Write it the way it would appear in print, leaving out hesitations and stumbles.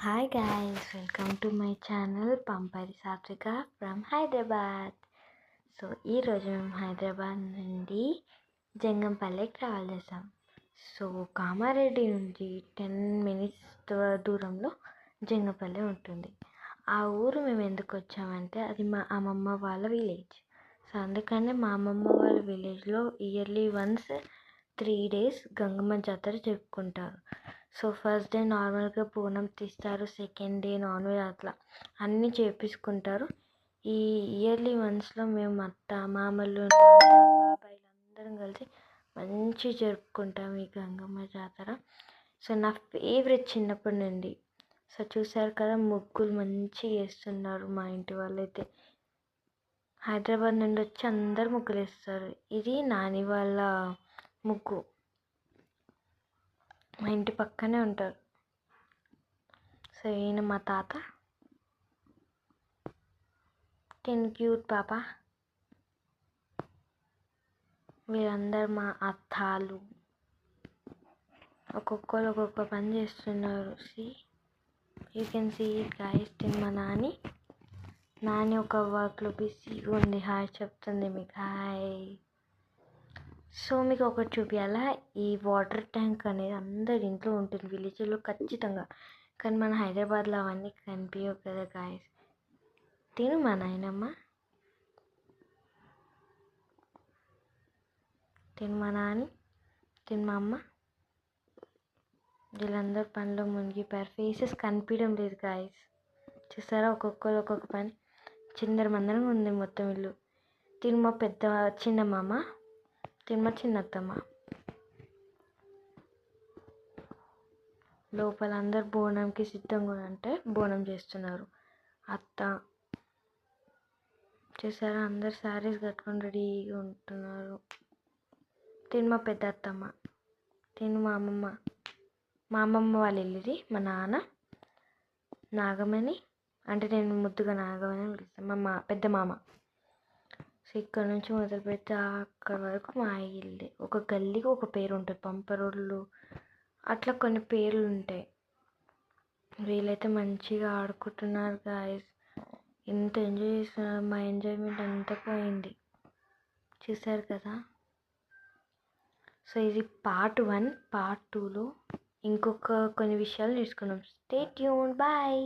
Hi guys, welcome to my channel Pampari Satvika from Hyderabad. So ఈరోజు మేము హైదరాబాద్ నుండి జంగంపల్లికి ట్రావెల్ చేసాం. సో కామారెడ్డి నుండి 10 minutes దూరంలో జంగంపల్లి ఉంటుంది. ఆ ఊరు మేము ఎందుకు వచ్చామంటే అది మా అమ్మమ్మ వాళ్ళ విలేజ్. సో అందుకనే మా అమ్మమ్మ వాళ్ళ విలేజ్లో ఇయర్లీ వన్స్ 3 days గంగమ్మ జాతర జరుపుకుంటారు. సో ఫస్ట్ డే నార్మల్గా బోనం తీస్తారు, సెకండ్ డే నాన్ వెజ్ అట్లా అన్నీ చేపించుకుంటారు. ఈ ఇయర్లీ వన్స్లో మేము అత్త మామలు బాబాయిలు అందరం కలిసి మంచిగా జరుపుకుంటాం ఈ గంగమ్మ జాతర. సో నా ఫేవరెట్ చిన్నప్పటి నుండి. సో చూసారు కదా, ముగ్గులు మంచిగా వేస్తున్నారు మా ఇంటి వాళ్ళైతే. హైదరాబాద్ నుండి వచ్చి అందరు ముగ్గులు వేస్తారు. ఇది నాని వాళ్ళ ముగ్గు, మా ఇంటి పక్కనే ఉంటారు. సో ఈయన మా తాత, క్యూట్ పాప. వీరందరూ మా అత్తాలు. ఒక్కొక్కరు ఒక్కొక్క పని చేస్తున్నారు. You can see it guys. మా నాని ఒక వర్క్లో బిజీగా ఉంది. హాయ్ చెప్తుంది మీకు, హాయ్. సో మీకు ఒకటి చూపించాలా, ఈ వాటర్ ట్యాంక్ అనేది అందరి ఇంట్లో ఉంటుంది విలేజ్లో ఖచ్చితంగా. కానీ మన హైదరాబాద్లో అవన్నీ కనిపించవు కదా గాయస్. తిను మా నాయనమ్మ, తిను మా నాని, తిను మా అమ్మ. వీళ్ళందరూ పనిలో మునిగిపోయారు. ఫేసెస్ కనిపించడం లేదు గాయస్. చూసారా, ఒక్కొక్కరు ఒక్కొక్క పని. చిందరమందరం ఉంది మొత్తం ఇల్లు. తిను మా చిన్న మామ, తిను మా చిన్నత్తమ్మ. లోపల అందరు బోనంకి సిద్ధంగా అంటే బోనం చేస్తున్నారు. అత్త చూసారా, అందరు శారీస్ కట్టుకొని రెడీగా ఉంటున్నారు. తిను మా పెద్ద అత్తమ్మ, తిను మా అమ్మమ్మ. మా అమ్మమ్మ వాళ్ళ ఇల్లుది. మా నాన్న నాగమణి, అంటే నేను ముద్దుగా నాగమణి అని పిలుస్తాను, మా పెద్ద మామ. సో ఇక్కడ నుంచి మొదలు పెడితే అక్కడ వరకు మా ఇల్లు. ఒక గల్లీకి ఒక పేరు ఉంటుంది, పంపరోళ్ళు అట్లా కొన్ని పేర్లు ఉంటాయి. వీళ్ళైతే మంచిగా ఆడుకుంటున్నారు గాయస్. ఎంత ఎంజాయ్ చేస్తున్నారు. మా ఎంజాయ్మెంట్ అంతా పోయింది, చూసారు కదా. సో ఇది పార్ట్ 1. పార్ట్ 2లో ఇంకొక కొన్ని విషయాలు నేర్చుకున్నాం. Stay tuned, bye.